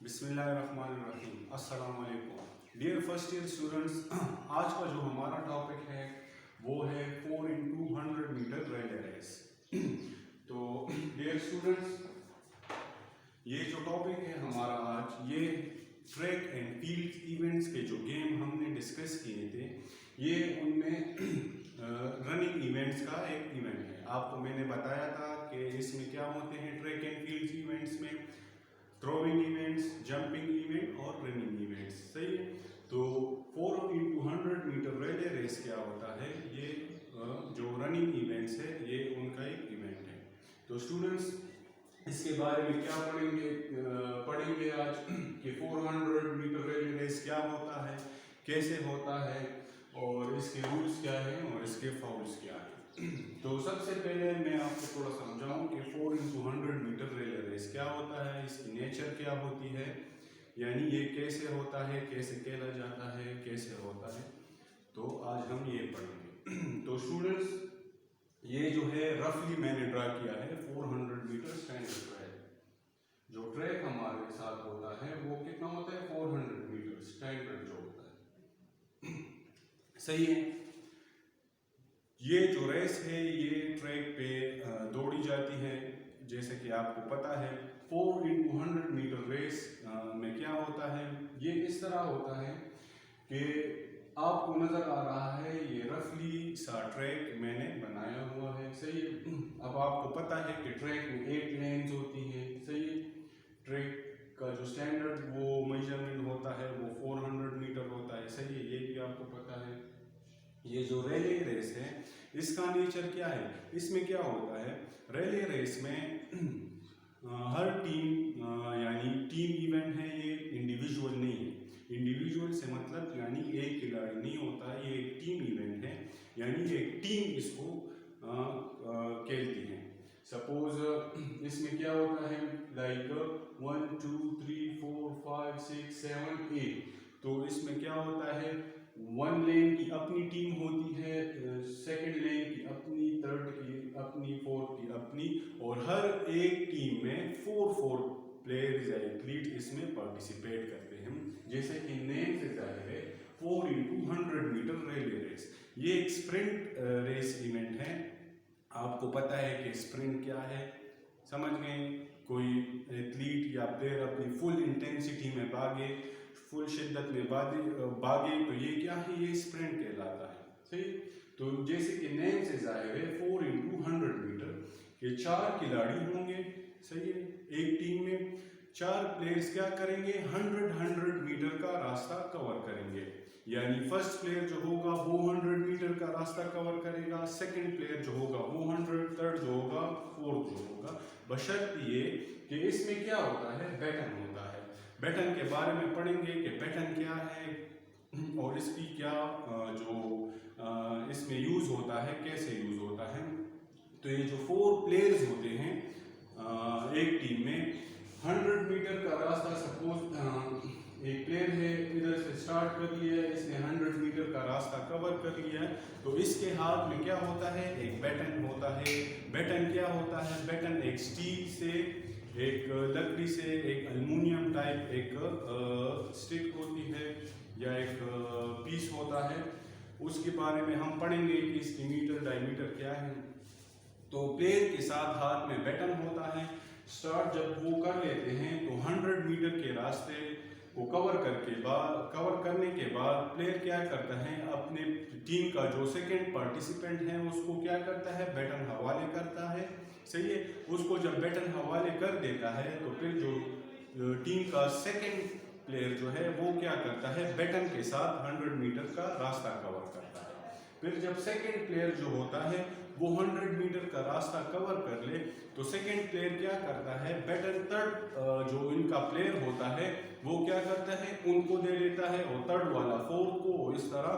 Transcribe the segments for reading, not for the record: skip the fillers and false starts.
बिस्मिल्लाहिर्रहमानिर्रहीम। अस्सलाम वालेकुम डियर फर्स्ट ईयर स्टूडेंट्स। आज का जो हमारा टॉपिक है वो है 4x100 मीटर रिले रेस। तो डियर स्टूडेंट्स, ये जो टॉपिक है हमारा आज, ये ट्रैक एंड फील्ड इवेंट्स के जो गेम हमने डिस्कस किए थे, ये उनमें रनिंग इवेंट्स का एक इवेंट है। आपको मैंने बताया था कि इसमें क्या होते हैं ट्रैक एंड फील्ड इवेंट्स में, थ्रोइंग इवेंट्स, जंपिंग इवेंट और रनिंग इवेंट्स। सही है। तो 4x100 मीटर रिले रेस क्या होता है, ये जो रनिंग इवेंट्स है ये उनका एक इवेंट है। तो स्टूडेंट्स, इसके बारे में क्या पढ़ेंगे आज कि 400 मीटर रिले रेस क्या होता है, कैसे होता है, और इसके रूल्स क्या हैं और इसके फाउल्स क्या हैं। तो सबसे पहले मैं आपको थोड़ा समझाऊं कि 4x100 मीटर रिले रेस क्या होता है, इसकी नेचर क्या होती है, यानी ये कैसे होता है, कैसे खेला जाता है, कैसे होता है। तो आज हम ये पढ़ेंगे। तो स्टूडेंट्स, ये जो है रफली मैंने ड्रा किया है 400 मीटर स्टैंडर्ड ट्रैक। जो ट्रैक हमारे साथ होता है वो कितना होता है, 400 मीटर स्टैंडर्ड जो होता है। सही है। ये जो रेस है ये ट्रैक पे दौड़ी जाती है। जैसे कि आपको पता है 4x100 मीटर रेस में क्या होता है, ये इस तरह होता है कि आपको नजर आ रहा है ये रफली सा ट्रैक मैंने बनाया हुआ है। सही है। अब आपको पता है कि ट्रैक में 8 लेन्स होती हैं। सही है। ट्रैक का जो स्टैंडर्ड वो मेजरमेंट होता है वो 400 मीटर होता है। सही है, ये भी आपको पता है। ये जो रिले रेस है इसका नेचर क्या है, इसमें क्या होता है, रिले रेस में हर टीम यानी टीम इवेंट है, ये इंडिविजुअल नहीं है। इंडिविजुअल से मतलब यानी एक खिलाड़ी नहीं होता, ये एक टीम इवेंट है, यानी एक टीम इसको खेलती है। सपोज इसमें क्या होता है, लाइक 1 2 3 4 5 6 7 8। तो इसमें क्या होता है, 1 लेन की अपनी टीम होती है, सेकंड लेन की अपनी, थर्ड की अपनी, फोर्थ की अपनी, और हर एक टीम में 4 प्लेयर्स या एथलीट इसमें पार्टिसिपेट करते हैं। जैसे कि नेम से जाहिर है 4x100 मीटर रिले रेस, ये एक स्प्रिंट रेस इवेंट है। आपको पता है कि स्प्रिंट क्या है, समझ गए। कोई एथलीट या प्लेयर अपनी फुल इंटेंसिटी में भागे, फुल शिद्दत में भागे, तो ये क्या है, ये स्प्रिंट कहलाता है। सही। तो जैसे कि नेम से जाहिर है 4x100 मीटर के 4 खिलाड़ी होंगे। सही है। एक टीम में 4 प्लेयर्स क्या करेंगे, 100 मीटर का रास्ता कवर करेंगे। यानी फर्स्ट प्लेयर जो होगा वो 100 मीटर का रास्ता कवर करेगा, सेकंड प्लेयर जो होगा वो 100, थर्ड जो होगा, फोर्थ जो होगा, बशर्ते ये कि इसमें क्या होता है, बैटन होता है। बैटन के बारे में पढ़ेंगे कि बैटन क्या है और इसकी क्या जो इसमें यूज होता है, कैसे यूज होता है। तो ये जो 4 प्लेयर्स होते हैं एक टीम में, 100 मीटर का रास्ता, सपोज एक प्लेयर है, इधर से स्टार्ट कर लिया, इसने 100 मीटर का रास्ता कवर कर लिया है, तो इसके हाथ में क्या होता है, एक बैटन होता है। बैटन क्या होता है, बैटन एक स्टील से, एक लकड़ी से, एक एल्युमिनियम टाइप एक स्टिक होती है या एक पीस होता है। उसके बारे में हम पढ़ेंगे कि इसकी मीटर डायमीटर क्या है। तो प्लेयर के साथ हाथ में बैटन होता है। स्टार्ट जब वो कर लेते हैं तो 100 मीटर के रास्ते को कवर करने के बाद प्लेयर क्या करता है, अपने टीम का जो सेकंड पार्टिसिपेंट है उसको क्या करता है, बैटन हवाले करता है। सही है। उसको जब बैटन हवाले कर देता है तो फिर जो टीम का सेकंड प्लेयर जो है वो क्या करता है, बैटन के साथ 100 मीटर का रास्ता कवर करता है। फिर जब सेकंड प्लेयर जो होता है वो 100 मीटर का रास्ता कवर कर ले तो सेकंड प्लेयर क्या करता है, बैटन थर्ड जो इनका प्लेयर होता है वो क्या करता है, उनको दे देता है, और थर्ड वाला फोर्थ को। इस तरह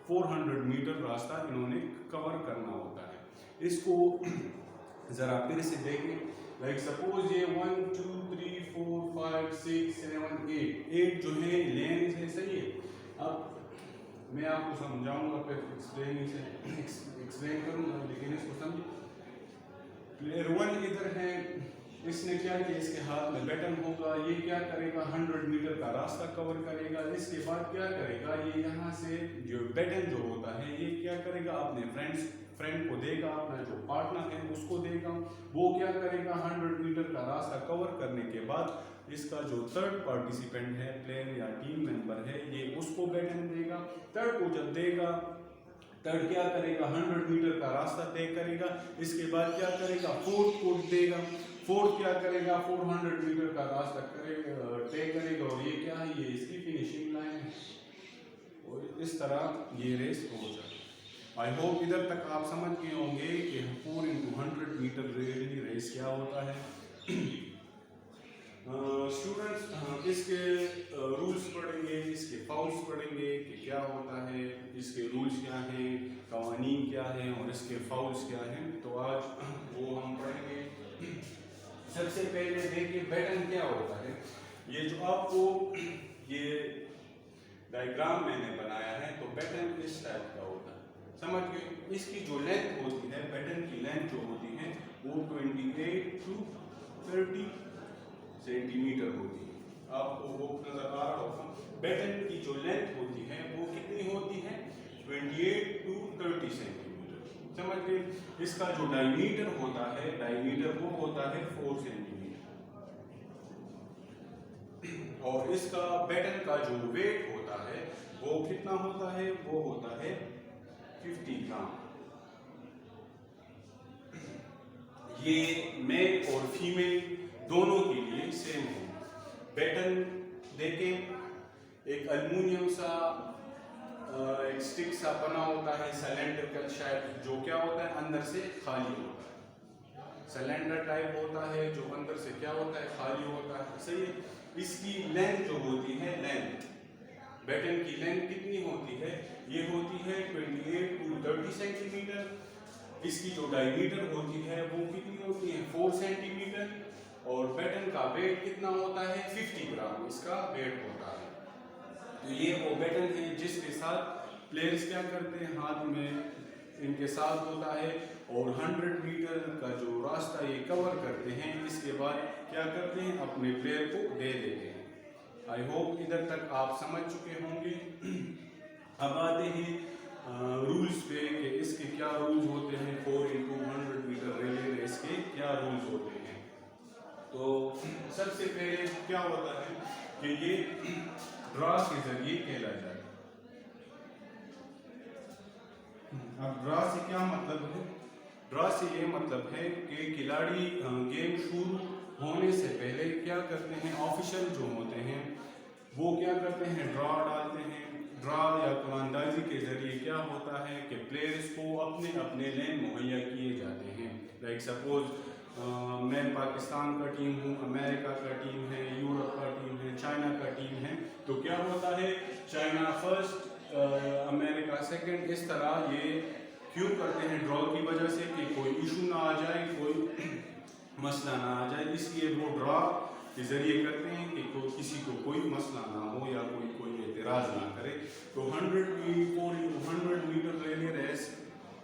400 मीटर रास्ता इन्होंने कवर करना होता है। इसको जरा फिर से देखें। लाइक सपोज ये 1 2 3 4 5 6 7 8 जो है लेन है। सही है। अब मैं आपको समझाऊंगा, फिर एक्सप्लेन करूंगा, लेकिन इसको समझिए। प्लेयर 1 इधर है, इसने क्या किया, इसके हाथ में बैटन होगा, ये क्या करेगा 100 मीटर का रास्ता कवर करेगा। इसके बाद क्या करेगा, ये यहाँ से जो बैटन जो होता है ये क्या करेगा, अपने फ्रेंड को देगा, अपना जो पार्टनर है उसको देगा। वो क्या करेगा 100 मीटर का रास्ता कवर करने के बाद इसका जो थर्ड पार्टिसिपेंट है, प्लेयर या टीम मेंबर है, ये उसको बैटन देगा। थर्ड को जब देगा, थर्ड क्या करेगा 100 मीटर का रास्ता तय करेगा। इसके बाद क्या करेगा, फोर्थ को देगा। फोर्थ क्या करेगा 400 मीटर का रास्ता तय करेगा, और ये क्या है, ये इसकी फिनिशिंग लाइन है। और इस तरह ये रेस हो जाए। आई होप इधर तक आप समझ गए होंगे कि 4x100 मीटर रिले रेस क्या होता है। स्टूडेंट्स इसके रूल्स पढ़ेंगे, इसके फाउल्स पढ़ेंगे कि क्या होता है, इसके रूल्स क्या हैं, कवानीन क्या है और इसके फाउल्स क्या हैं। तो आज वो हम पढ़ेंगे। सबसे पहले देखिए बैटन क्या होता है। ये जो आपको ये डायग्राम मैंने बनाया है, तो बैटन इस टाइप का होता है, समझ गए। इसकी जो लेंथ होती है, बैटन की लेंथ जो होती है वो 28 to 30 सेंटीमीटर होती है। आपको वो नजर आ रहा होगा। बैटन की जो लेंथ होती है वो कितनी होती है, 28 to 30 सेंटीमीटर, समझ गए। इसका जो डायमीटर होता है, डायमीटर वो होता है 4 सेंटीमीटर। और इसका बैटन का जो वेट होता है वो कितना होता है, वो होता है 50 ग्राम। ये मेल और फीमेल दोनों के लिए सेम है। बैटन देखें, एक एल्युमिनियम सा एक स्टिक सा बना होता है, सिलेंडरिकल शेप, जो क्या होता है अंदर से खाली होता है। सिलेंडर टाइप होता है जो अंदर से क्या होता है, खाली होता है, सही है। इसकी लेंथ जो होती है, लेंथ बैटन की लेंथ कितनी होती है, ये होती है 28 to 30 सेंटीमीटर। इसकी जो डायमीटर होती है वो कितनी होती है, 4 सेंटीमीटर। और बैटन का वेट कितना होता है, 50 ग्राम इसका वेट होता है। तो ये वो बैटन है जिसके साथ प्लेयर्स क्या करते हैं, हाथ में इनके साथ होता है और 100 मीटर का जो रास्ता ये कवर करते हैं। इसके बाद क्या करते हैं, अपने प्लेयर को दे देते हैं। आई होप इधर तक आप समझ चुके होंगे। अब आते हैं रूल्स पे कि इसके क्या रूल्स होते हैं, 4x100 मीटर रिले रेस के क्या रूल्स होते हैं। तो सबसे पहले क्या होता है कि ये ड्रा के जरिए खेला जाए। अब ड्रा से क्या मतलब है, ड्रा से ये मतलब है कि खिलाड़ी गेम शुरू होने से पहले क्या करते हैं, ऑफिशियल जो होते हैं वो क्या करते हैं, ड्रा डालते हैं। ड्रा या तीरंदाजी के जरिए क्या होता है कि प्लेयर्स को अपने अपने लेन मुहैया किए जाते हैं। लाइक सपोज मैं पाकिस्तान का टीम हूँ, अमेरिका का टीम है, यूरोप का टीम है, चाइना का टीम है। तो क्या होता है, चाइना फर्स्ट, अमेरिका सेकंड, इस तरह ये क्यों करते हैं, ड्रॉ की वजह से कि कोई इशू ना आ जाए, कोई मसला ना आ जाए, इसलिए वो ड्रॉ के जरिए करते हैं कि किसी को कोई मसला ना हो या कोई एतराज़ ना करे। तो 100 मीटर रिले रेस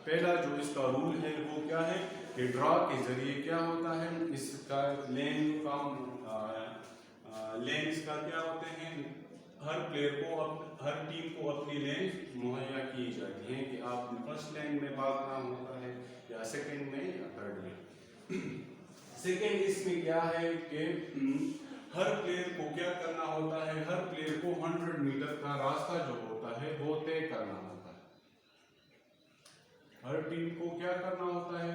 पहला जो इसका रूल है वो क्या है कि ड्रॉ के जरिए क्या होता है, इसका लेन का लेन इसका क्या होते हैं, हर प्लेयर को हर टीम को अपनी लेन मुहैया की जाती है कि आप फर्स्ट लेन में भागना होता है या सेकंड में या थर्ड में। सेकंड इसमें क्या है कि हर प्लेयर को क्या करना होता है, हर प्लेयर को 100 मीटर का रास्ता जो होता है वो तय करना होता है। हर टीम को क्या करना होता है,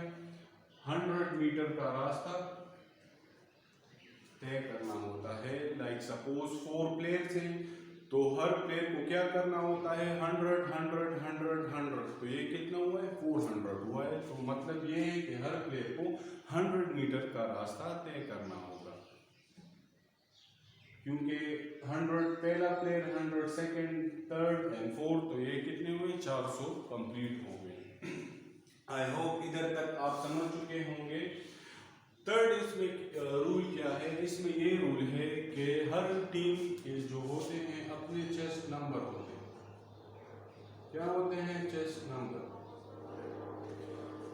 100 मीटर का रास्ता तय करना होता है। लाइक सपोज 4 प्लेयर्स हैं, तो हर प्लेयर को क्या करना होता है, 100 100 100 100। तो ये कितना हुआ है, 400 हुआ है। तो मतलब ये है कि हर प्लेयर को 100 मीटर का रास्ता तय करना होगा, क्योंकि 100 पहला player, 100 second, third and fourth, तो ये कितने हुए, 400 कंप्लीट हो गए। आई होप इधर तक आप समझ चुके होंगे। थर्ड इसमें रूल क्या है, इसमें ये रूल है कि हर टीम के जो होते हैं अपने चेस्ट नंबर होते हैं। क्या होते हैं, चेस्ट नंबर।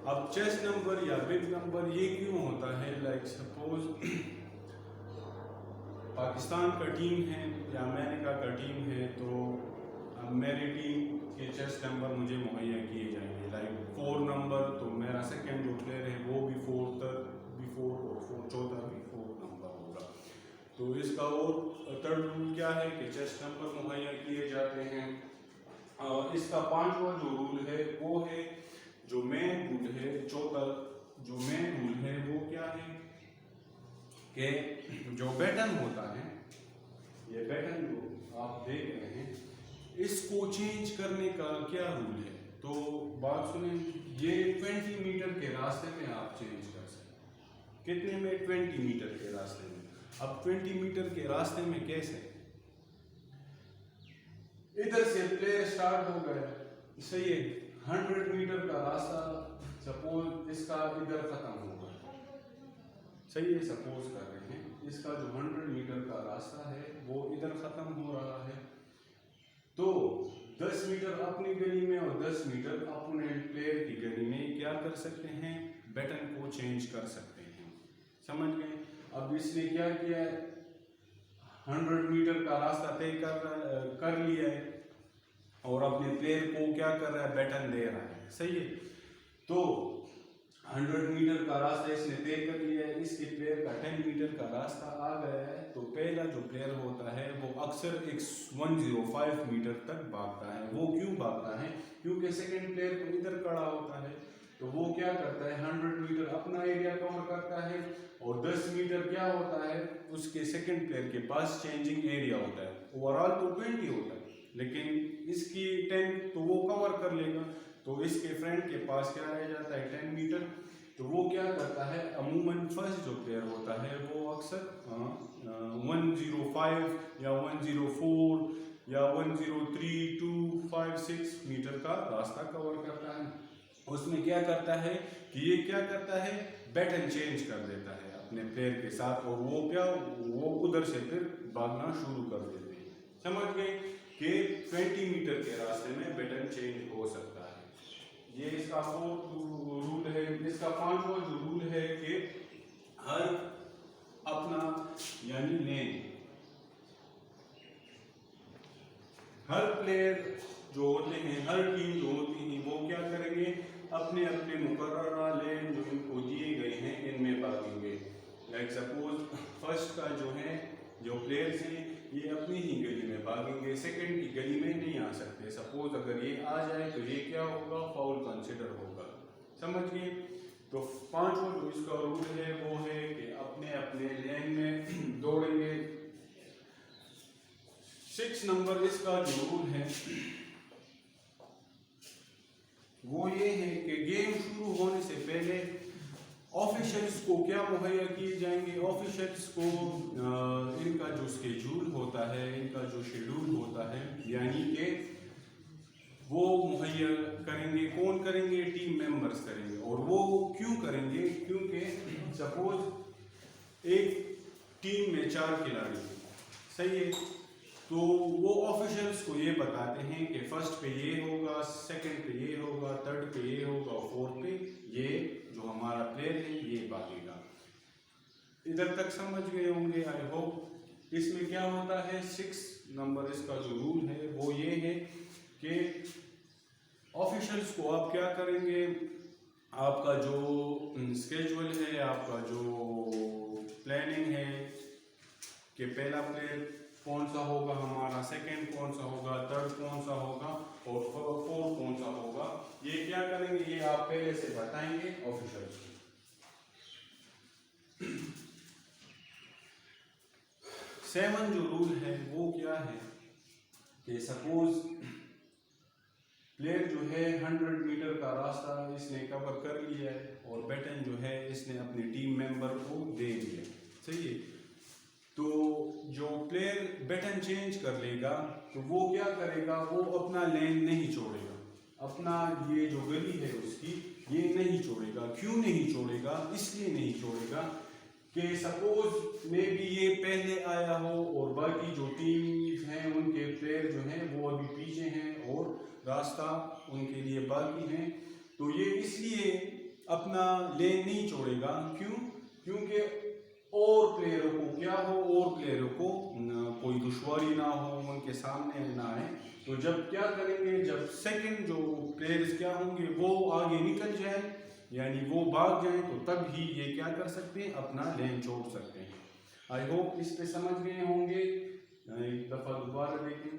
अब चेस्ट नंबर या बिग नंबर ये क्यों होता है? लाइक सपोज पाकिस्तान का टीम है या अमेरिका का टीम है, तो मेरी टीम के चेस्ट नंबर मुझे मुहैया किए जाएंगे। लाइक 4 नंबर, तो मेरा सेकंड जो प्लेयर है वो भी 4 और चौथा भी 4 नंबर होगा। तो इसका और थर्ड रूल क्या है कि चेस्ट नंबर मुहैया किए जाते हैं। और इसका 5वां जो रूल है वो है जो मेन रूल है। चौथा जो मेन रूल है वो क्या है कि जो बैटन होता है, ये बैटन जो आप देख रहे हैं, इसको चेंज करने का क्या रूल है? तो बात सुने, ये 20 मीटर के रास्ते में आप चेंज कर सकते हैं। कितने में? 20 मीटर के रास्ते में। अब 20 मीटर के रास्ते में कैसे? इधर से प्लेयर स्टार्ट हो गया, सही है, 100 मीटर का रास्ता सपोज इसका इधर खत्म होगा, सही है, सपोज कर रहे हैं इसका जो 100 मीटर का रास्ता है वो इधर खत्म हो रहा है। तो 10 मीटर अपनी गली में और 10 मीटर अपोनेंट प्लेयर की गली में क्या कर सकते हैं? बैटन को चेंज कर सकते हैं। समझ गए? अब इसने क्या किया है, 100 मीटर का रास्ता तय कर लिया है और अपने प्लेयर को क्या कर रहा है? बैटन दे रहा है, सही है। तो 100 मीटर का रास्ता इसने तय कर लिया है, इसके प्लेयर का 10 मीटर का रास्ता आ गया है। तो पहला जो प्लेयर होता है वो अक्सर 105 मीटर तक भागता है। वो क्यों भागता है? क्योंकि सेकंड प्लेयर तो इधर खड़ा होता है, तो वो क्या करता है, 100 मीटर अपना एरिया कवर करता है और 10 मीटर क्या होता है, उसके सेकंड प्लेयर के पास चेंजिंग एरिया होता है। ओवरऑल तो 20 होता है, लेकिन इसकी 10 तो वो कवर कर लेगा, तो इसके फ्रेंड के पास क्या रह जाता है? 10 मीटर। तो वो क्या करता है, अमूमन फर्स्ट जो प्लेयर होता है वो अक्सर 105 या 104 या 103, 2, 5, 6 मीटर का रास्ता कवर करता है। उसमें क्या करता है कि ये क्या करता है, बैटन चेंज कर देता है अपने प्लेयर के साथ, और वो उधर से फिर भागना शुरू कर देते हैं। समझ गए कि 20 मीटर के रास्ते में बैटन चेंज हो सकता है। ये इसका 4th रूल है। इसका 5वां जो रूल है कि हर अपना यानी लेन, हर प्लेयर जो होते हैं, हर टीम जो होती है वो क्या करेंगे, अपने अपने मुकर्ररा लेन जो इनको दिए गए हैं इनमें भागेंगे। लाइक सपोज फर्स्ट का जो है, जो प्लेयर्स हैं ये अपनी ही गली में भागेंगे, सेकंड की गली में नहीं आ सकते। सपोज अगर ये आ जाए तो ये क्या होगा, फाउल कंसिडर होगा। समझ गए? तो 5वां जो इसका रूल है वो है कि अपने अपने लेन में दौड़ेंगे। 6 नंबर इसका जो रूल है वो ये है कि गेम शुरू होने से पहले ऑफिशियल्स को क्या मुहैया किए जाएंगे? ऑफिशियल्स को इनका जो स्केड्यूल होता है, इनका जो शेड्यूल होता है, यानी कि वो मुहैया करेंगे। कौन करेंगे? टीम मेंबर्स करेंगे। और वो क्यों करेंगे? क्योंकि सपोज एक टीम में 4 खिलाड़ी हैं, सही है, तो वो ऑफिशियल्स को ये बताते हैं कि फर्स्ट पे ये होगा, सेकंड पे ये होगा, थर्ड पे ये होगा और फोर्थ पे ये जो हमारा प्लेयर है ये भागेगा। इधर तक समझ गए होंगे आई होप। इसमें क्या होता है, 6 नंबर इसका जो रूल है वो ये है कि ऑफिशियल्स को आप क्या करेंगे, आपका जो स्केड्यूल है, आपका जो प्लानिंग है कि पहला प्लेयर कौन सा होगा हमारा, सेकंड कौन सा होगा, थर्ड कौन सा होगा और फोर्थ कौन सा होगा, ये क्या करेंगे, ये आप पहले से बताएंगे ऑफिशियल्स को। 7 जो रूल है वो क्या है कि सपोज प्लेयर जो है 100 मीटर का रास्ता इसने कवर कर लिया है और बैटन जो है इसने अपने टीम मेंबर को दे दिया, सही है। तो जो प्लेयर बैटन चेंज कर लेगा तो वो क्या करेगा, वो अपना लेन नहीं छोड़ेगा, अपना ये जो गली है उसकी ये नहीं छोड़ेगा। क्यों नहीं छोड़ेगा? इसलिए नहीं छोड़ेगा कि सपोज मे बी ये पहले आया हो और बाकी जो टीम हैं उनके प्लेयर जो हैं वो अभी पीछे हैं और रास्ता उनके लिए बाकी है। तो ये इसलिए अपना लेन नहीं छोड़ेगा। क्यों? क्योंकि और प्लेयरों को क्या हो, और प्लेयरों को कोई दुश्वारी ना हो, उनके सामने ना आए। तो जब क्या करेंगे, जब सेकंड जो प्लेयर्स क्या होंगे वो आगे निकल जाए, यानी वो भाग जाए, तो तब ही ये क्या कर सकते हैं, अपना लेन छोड़ सकते हैं। आई होप इस पे समझ गए होंगे। एक दफा दोबारा देखें।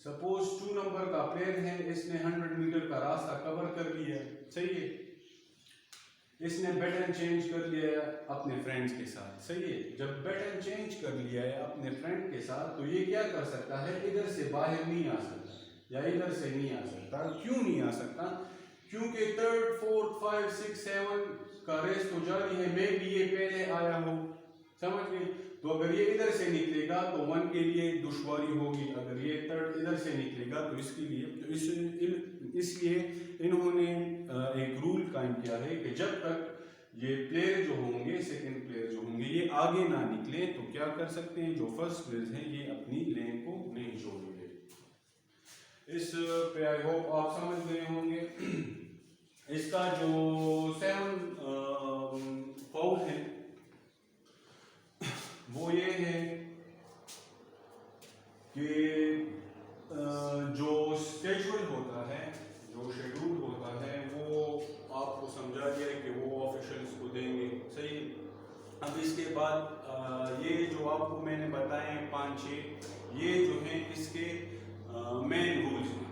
सपोज 2 नंबर का प्लेयर है, इसने 100 मीटर का रास्ता कवर कर लिया, सही है। इसने बैटन चेंज कर लिया है अपने फ्रेंड्स के साथ, सही है। जब बैटन चेंज कर लिया है अपने फ्रेंड के साथ, तो ये क्या कर सकता है, इधर से बाहर नहीं आ सकता या इधर से नहीं आ सकता। क्यों नहीं आ सकता? क्योंकि 3rd 4th 5 6 7 का रेस तो जारी है, मैं भी ये पहले आया हूँ, समझ गए। तो अगर ये इधर से निकलेगा तो 1 के लिए दुश्वारी होगी, अगर ये 3rd इधर से निकलेगा तो इसके लिए, तो इसलिए इन्होंने एक रूल कायम किया है कि जब तक ये प्लेयर जो होंगे, सेकंड प्लेयर जो होंगे, ये आगे ना निकले, तो क्या कर सकते हैं, जो फर्स्ट प्लेयर हैं ये अपनी लेन को नहीं छोड़ेंगे। इस पे आई होप आप समझ गए होंगे। इसका जो 7 फाउल है वो ये है कि जो स्केड्यूल होता है, जो शेड्यूल होता है, वो आपको समझा दिया है कि वो ऑफिशियल्स को देंगे, सही। अब इसके बाद ये जो आपको मैंने बताए 5-6, ये जो हैं इसके मेन रूल्स हैं,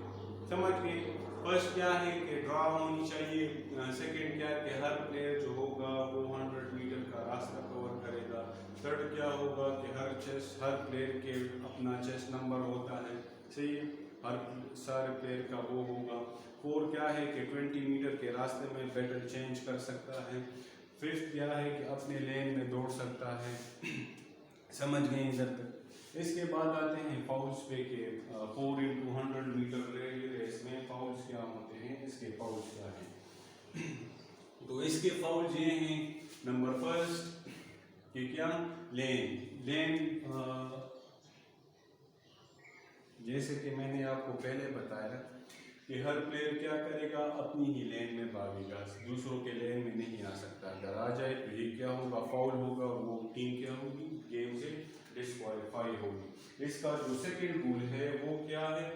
समझ गए। फर्स्ट क्या है कि ड्रा होनी चाहिए। सेकंड क्या है कि हर प्लेयर जो होगा वो 100 मीटर का रास्ता कवर करेगा। थर्ड क्या होगा कि हर प्लेयर के अपना चेस्ट नंबर होता है, सही है, हर सारे प्लेयर का वो होगा। 4 क्या है कि 20 मीटर के रास्ते में बैटल चेंज कर सकता है। 5th क्या है कि अपने लेन में दौड़ सकता है। समझ गए इधर तक। इसके बाद आते हैं फाउल्स पे के 4 into 100 मीटर रेस में फाउल्स क्या होते हैं, इसके फाउल्स क्या हैं। तो इसके फाउल्स ये हैं, नंबर फर्स्ट कि क्या, लेन जैसे कि मैंने आपको पहले बताया कि हर प्लेयर क्या करेगा, अपनी ही लेन में भागेगा, दूसरों के लेन में नहीं आ सकता। अगर आ जाए तो ये क्या होगा, फाउल होगा, वो टीम क्या होगी, गेम से डिस्क्वालीफाई होगी। इसका जो सेकंड रूल है वो क्या है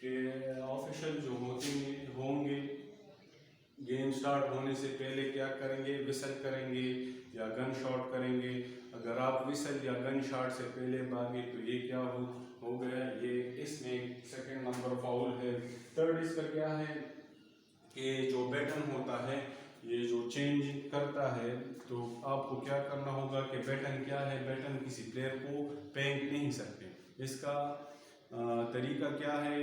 कि ऑफिशियल जो होंगे गेम स्टार्ट होने से पहले क्या करेंगे, विसल करेंगे या गन शॉट करेंगे। अगर आप विसल या गन शॉट से पहले भागे तो ये क्या हो गया, ये इसमें सेकंड नंबर फाउल है। थर्ड इसका क्या है कि जो बैटन होता है ये जो चेंज करता है, तो आपको क्या करना होगा कि बैटन क्या है, बैटन किसी प्लेयर को फेंक नहीं सकते। इसका तरीका क्या है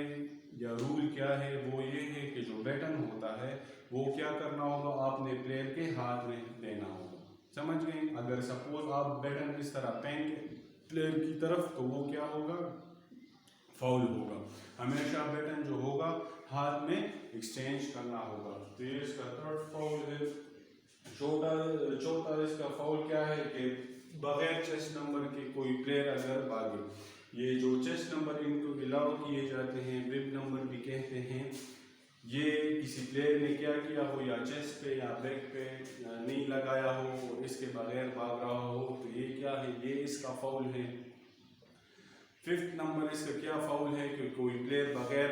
या रूल क्या है, वो ये है कि जो बैटन होता है वो क्या करना होगा, आपने प्लेयर के हाथ में देना होगा, समझ गए। अगर सपोज आप बैटन इस तरह फेंक प्लेयर की तरफ, तो वो क्या होगा, फाउल होगा। हमेशा बैटन जो होगा हाथ में एक्सचेंज करना होगा। तो ये इसका थर्ड फाउल है। चौथा इसका फाउल क्या है कि बगैर चेस्ट नंबर के कोई प्लेयर अगर भागे, ये जो चेस्ट नंबर इनको अलाउ किए जाते हैं, बिब नंबर भी कहते हैं, ये किसी प्लेयर ने क्या किया हो, या चेस्ट पे या बैक पे नहीं लगाया हो, इसके बगैर भाग रहा हो, तो ये क्या है, ये इसका फाउल है। 5th नंबर इसका क्या फाउल है कि कोई प्लेयर बगैर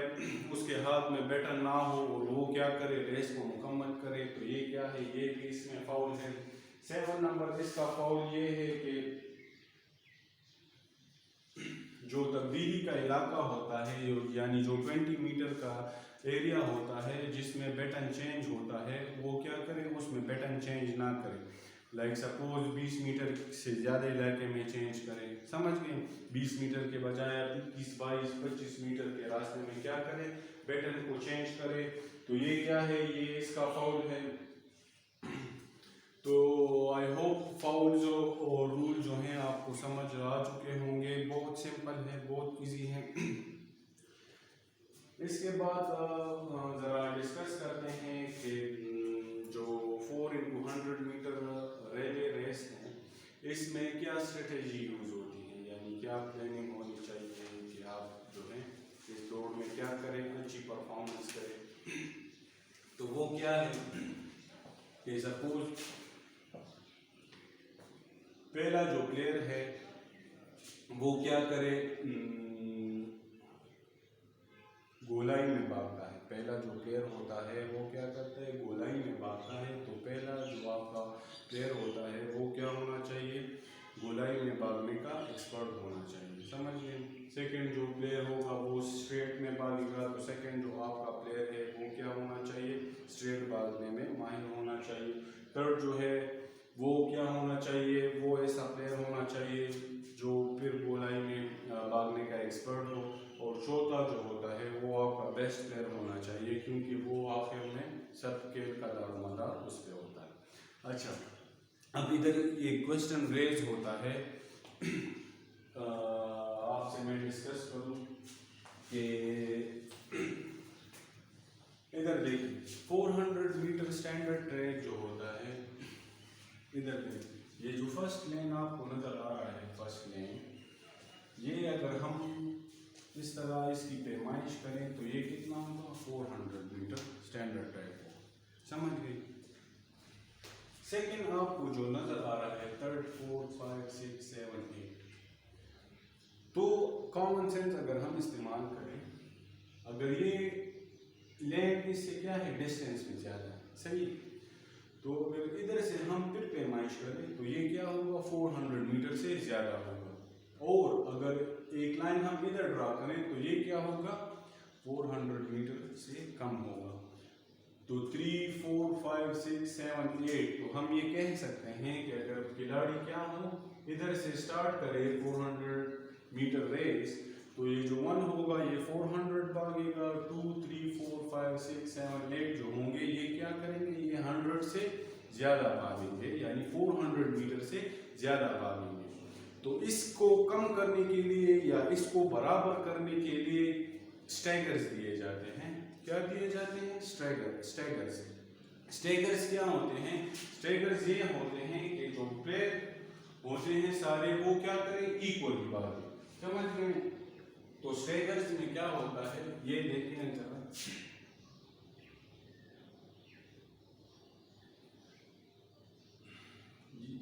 उसके हाथ में बैटन ना हो और वो क्या करे, रेस को मुकम्मल करे, तो ये क्या है, ये भी इसमें फाउल है। 7 नंबर इसका फाउल ये है कि जो तब्दीली का इलाका होता है, यानी जो 20 मीटर का एरिया होता है जिसमें बैटन चेंज होता है, वो क्या करे, उसमें बैटन चेंज ना करे। लाइक सपोज 20 मीटर से ज़्यादा इलाके में चेंज करें, समझ गए। 20 मीटर के बजाय 20 22 25 मीटर के रास्ते में क्या करें, बैटन को चेंज करे, तो ये क्या है, ये इसका फाउल है। तो आई होप फाउल जो और रूल जो हैं आपको समझ आ चुके होंगे। बहुत सिंपल है, बहुत इजी है। इसके बाद ज़रा डिस्कस करते हैं कि जो 4 into 100 मीटर रेले रेस है, इसमें क्या स्ट्रेटेजी यूज़ होती है, यानी क्या प्लानिंग होनी चाहिए कि आप जो है इस दौड़ में क्या करें, अच्छी परफॉर्मेंस करें। तो वो क्या है कि सपोज पहला जो प्लेयर है वो क्या करे, गोलाई में भागता है। पहला जो प्लेयर होता है वो क्या करता है, गोलाई में भागता है। तो पहला जो आपका प्लेयर होता है वो क्या होना चाहिए, गोलाई में भागने का एक्सपर्ट होना चाहिए, समझ गए। सेकंड जो प्लेयर होगा वो स्ट्रेट में भागेगा, तो सेकंड जो आपका प्लेयर है वो क्या होना चाहिए, स्ट्रेट भागने में माहिर होना चाहिए। थर्ड जो है वो क्या होना चाहिए, वो ऐसा प्लेयर होना चाहिए जो फिर गोलाई में भागने का एक्सपर्ट हो। और चौथा जो होता है वो आपका बेस्ट प्लेयर होना चाहिए, क्योंकि वो आखिर में सब खेल का दारोमदार उस पर होता है। अच्छा, अब इधर एक क्वेश्चन रेज होता है, आपसे मैं डिस्कस करूं कि इधर देखिए 400 मीटर स्टैंडर्ड ट्रैक जो होता है, इधर देखिए ये जो फर्स्ट लेन आपको नजर आ रहा है, फर्स्ट लेन, ये अगर हम इस तरह इसकी पैमाइश करें तो ये कितना होगा, 400 मीटर स्टैंडर्ड ट्रैक होगा, समझ गए। सेकंड आपको जो नजर आ रहा है थर्ड, फोर्थ, 5, 6, 7, 8, तो कॉमन सेंस अगर हम इस्तेमाल करें, अगर ये लेन इससे क्या है, डिस्टेंस में ज़्यादा है, सही, तो अगर इधर से हम फिर पैमाइश करें तो ये क्या होगा, 400 मीटर से ज़्यादा होगा। और अगर एक लाइन हम इधर ड्रा करें तो ये क्या होगा, 400 मीटर से कम होगा। तो 3, 4, 5, 6, 7, 8, तो हम ये कह सकते हैं कि अगर खिलाड़ी क्या हो, इधर से स्टार्ट करे 400 मीटर रेस, तो ये जो 1 होगा ये 400 भागेगा, 2, 3, 4, 5, 6, 7, 8 जो होंगे ये क्या करेंगे, ये 100 से ज़्यादा भागेंगे, यानी 400 मीटर से ज़्यादा भागेंगे। तो इसको कम करने के लिए या इसको बराबर करने के लिए स्टैगर्स दिए जाते हैं। क्या दिए जाते हैं, स्टैगर्स। स्टैगर्स क्या होते हैं, स्टैगर्स ये होते हैं कि जो प्लेयर होते हैं सारे वो क्या करें, इक्वली भागें, समझ गए। तो स्टैगर्स में क्या होता है, ये देखते हैं जरा,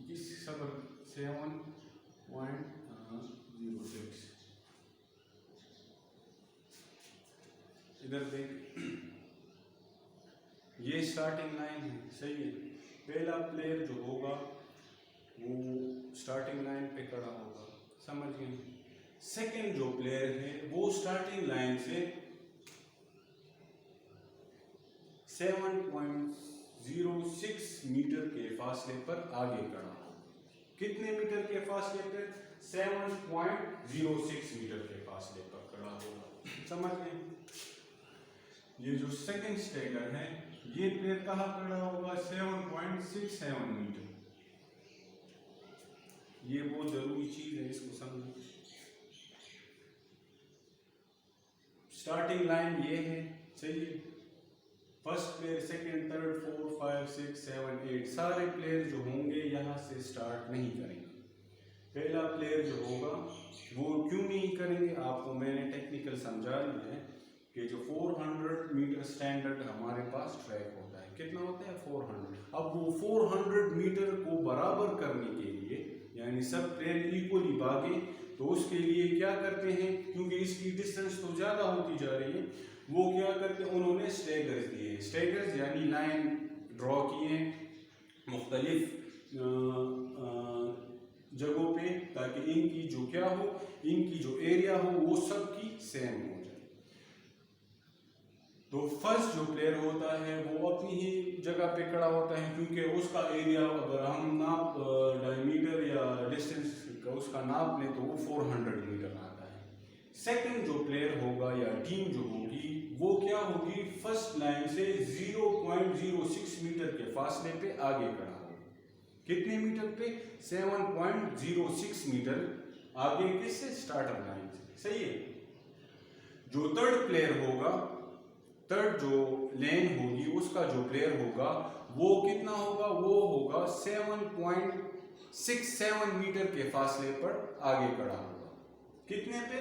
किस सबर 7.06 इधर देख, ये स्टार्टिंग लाइन है, सही है। पहला प्लेयर जो होगा वो स्टार्टिंग लाइन पे खड़ा होगा, समझ गए। सेकंड जो प्लेयर है वो स्टार्टिंग लाइन से 7.06 मीटर के फासले पर आगे खड़ा होगा। कितने मीटर के फासले पर, 7.06 मीटर के फासले पर खड़ा होगा, समझ गए। ये जो सेकंड स्टैगर है ये प्लेयर कहाँ खड़ा होगा, 7.67 मीटर। ये बहुत जरूरी चीज है, इसको समझो। स्टार्टिंग लाइन ये है, सही है। फर्स्ट प्लेयर, सेकंड, थर्ड, 4, 5, 6, 7, 8 सारे प्लेयर जो होंगे यहाँ से स्टार्ट नहीं करेंगे। पहला प्लेयर जो होगा वो क्यों नहीं करेंगे, आपको मैंने टेक्निकल समझा दिया है कि जो 400 मीटर स्टैंडर्ड हमारे पास ट्रैक होता है, कितना होता है, 400। अब वो 400 मीटर को बराबर करने के लिए, यानी सब प्लेयर इक्वली भागे, तो उसके लिए क्या करते हैं, क्योंकि इसकी डिस्टेंस तो ज़्यादा होती जा रही है, वो क्या करते हैं, उन्होंने स्टैगर्स दिए। स्टैगर्स यानी लाइन ड्रॉ किए मुख्तलिफ जगहों पे, ताकि इनकी जो क्या हो, इनकी जो एरिया हो वो सबकी सेम हो जाए। तो फर्स्ट जो प्लेयर होता है वो अपनी ही जगह पे खड़ा होता है, क्योंकि उसका एरिया अगर हम नाप डायमीटर या डिस्टेंस का उसका नाप लें तो वो 400 मीटर आता है। सेकंड जो प्लेयर होगा या टीम जो होगी वो क्या होगी, फर्स्ट लाइन से 0.06 मीटर के फासले पे आगे खड़ा होगा। कितने मीटर पे, 7.06 मीटर आगे, किससे, स्टार्टर लाइन से, सही है। जो थर्ड प्लेयर होगा, थर्ड जो लेन होगी उसका जो प्लेयर होगा वो कितना होगा, वो होगा 7.67 मीटर के फासले पर आगे खड़ा होगा। कितने पे,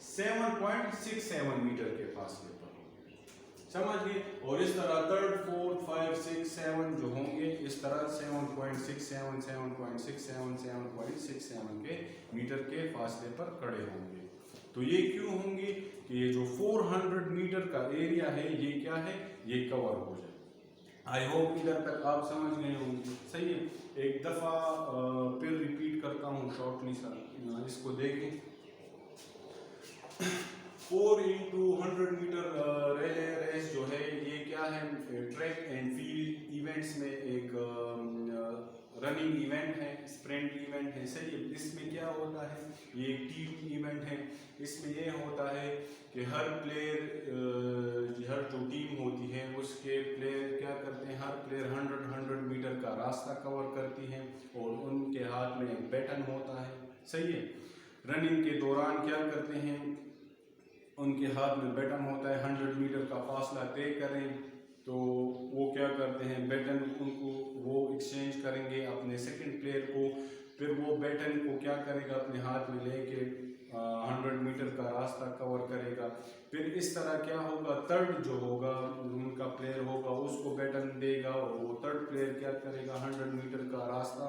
7.67 मीटर के फासले पर, समझ गए। और इस तरह थर्ड, फोर्थ, 5, 6, 7 जो होंगे इस तरह 7.67, 7.67, 7.67 के मीटर के फासले पर खड़े होंगे। तो ये क्यों होंगे कि ये जो 400 मीटर का एरिया है ये क्या है, ये कवर हो जाए। आई होप इधर तक आप समझ गए होंगे। सही है, एक दफ़ा फिर रिपीट करता हूँ शॉर्टली सा, इसको देखें। 4 into 100 मीटर रिले रेस जो है ये क्या है, ट्रैक एंड फील्ड इवेंट्स में एक रनिंग इवेंट है, स्प्रिंट इवेंट है। सही है, इसमें क्या होता है, ये एक टीम इवेंट है। इसमें ये होता है कि हर प्लेयर, हर जो टीम होती है उसके प्लेयर क्या करते हैं, हर प्लेयर 100 मीटर का रास्ता कवर करती है और उनके हाथ में एक बैटन होता है। सही है, रनिंग के दौरान क्या करते हैं, उनके हाथ में बैटन होता है, 100 मीटर का फासला तय करें तो वो क्या करते हैं, बैटन उनको वो एक्सचेंज करेंगे अपने सेकंड प्लेयर को। फिर वो बैटन को क्या करेगा, अपने हाथ में लेके 100 मीटर का रास्ता कवर करेगा। फिर इस तरह क्या होगा, थर्ड जो होगा उनका प्लेयर होगा उसको बैटन देगा और वो थर्ड प्लेयर क्या करेगा, 100 मीटर का रास्ता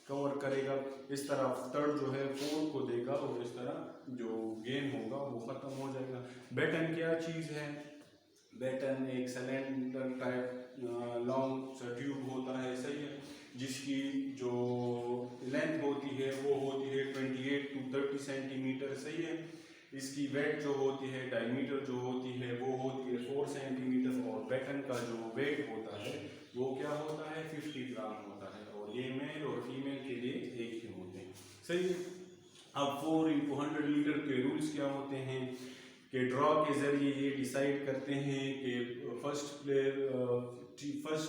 कवर करेगा। इस तरह थर्ड जो है फोर्थ को देगा और इस तरह जो गेम होगा वो खत्म हो जाएगा। बैटन क्या चीज़ है, बैटन एक सिलेंडर टाइप लॉन्ग सा ट्यूब होता है। सही है, जिसकी जो लेंथ होती है वो होती है 28 to 30 सेंटीमीटर। सही है, इसकी वेट जो होती है, डायमीटर जो होती है वो होती है 4 सेंटीमीटर और बैटन का जो वेट होता है वो क्या होता है, 50 ग्राम होता है। और ये मेल और फीमेल के लिए एक ही होते हैं। सही है, अब 4 into 100 मीटर के रूल्स क्या होते हैं कि ड्रॉ के जरिए ये डिसाइड करते हैं कि फर्स्ट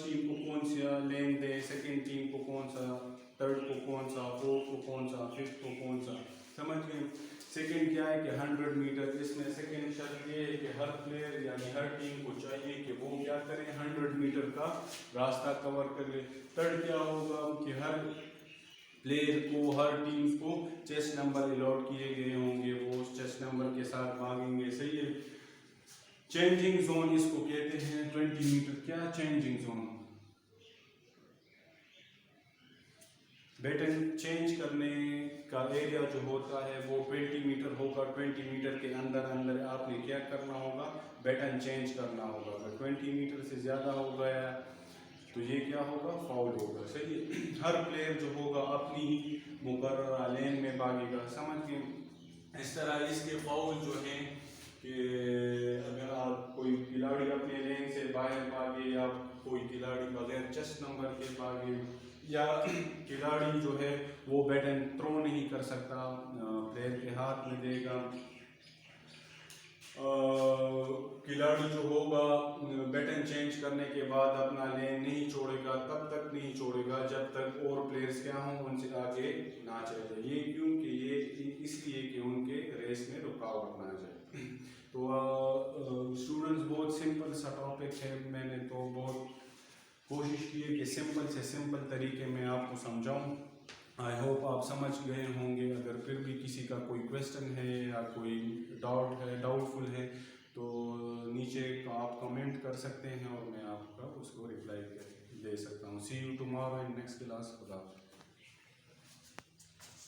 टीम को कौन सा लेन दे, सेकंड टीम को कौन सा, थर्ड को कौन सा, फोर्थ को कौन सा, फिफ्थ को कौन सा। समझ गए। सेकंड क्या है कि 100 मीटर, इसमें सेकंड शर्त ये है कि हर प्लेयर यानी हर टीम को चाहिए कि वो क्या करें, 100 मीटर का रास्ता कवर कर ले। थर्ड क्या होगा कि हर प्लेयर को, हर टीम को चेस्ट नंबर अलॉट किए गए होंगे, वो उस चेस्ट नंबर के साथ भागेंगे। सही है, चेंजिंग जोन इसको कहते हैं 20 मीटर। क्या चेंजिंग जोन, बैटन चेंज करने का एरिया जो होता है वो 20 मीटर होगा। 20 मीटर के अंदर अंदर आपने क्या करना होगा, बैटन चेंज करना होगा। अगर 20 मीटर से ज़्यादा हो गया तो ये क्या होगा, फाउल होगा। सही है, हर प्लेयर जो होगा अपनी ही मुकर्ररा लेन में भागेगा। समझ गए। इस तरह इसके फाउल जो हैं कि अगर आप कोई खिलाड़ी अपने लेन से बाहर भागे या कोई खिलाड़ी बगैर चेस्ट नंबर के भागे या खिलाड़ी जो है वो बैटन थ्रो नहीं कर सकता, प्लेयर के हाथ में देगा। खिलाड़ी जो होगा बैटन चेंज करने के बाद अपना लेन नहीं छोड़ेगा, तब तक नहीं छोड़ेगा जब तक और प्लेयर्स क्या हों उनसे आगे ना चले जाए। ये क्योंकि ये इसलिए कि उनके रेस में रुकावट ना जाए। तो स्टूडेंट्स बहुत सिंपल सा टॉपिक है, मैंने तो बहुत कोशिश की है कि सिंपल से सिंपल तरीके में आपको समझाऊं। आई होप आप समझ गए होंगे। अगर फिर भी किसी का कोई क्वेश्चन है या कोई डाउट है, डाउटफुल है तो नीचे आप कमेंट कर सकते हैं और मैं आपका उसको रिप्लाई दे सकता हूँ। See you tomorrow in next class. खुदा।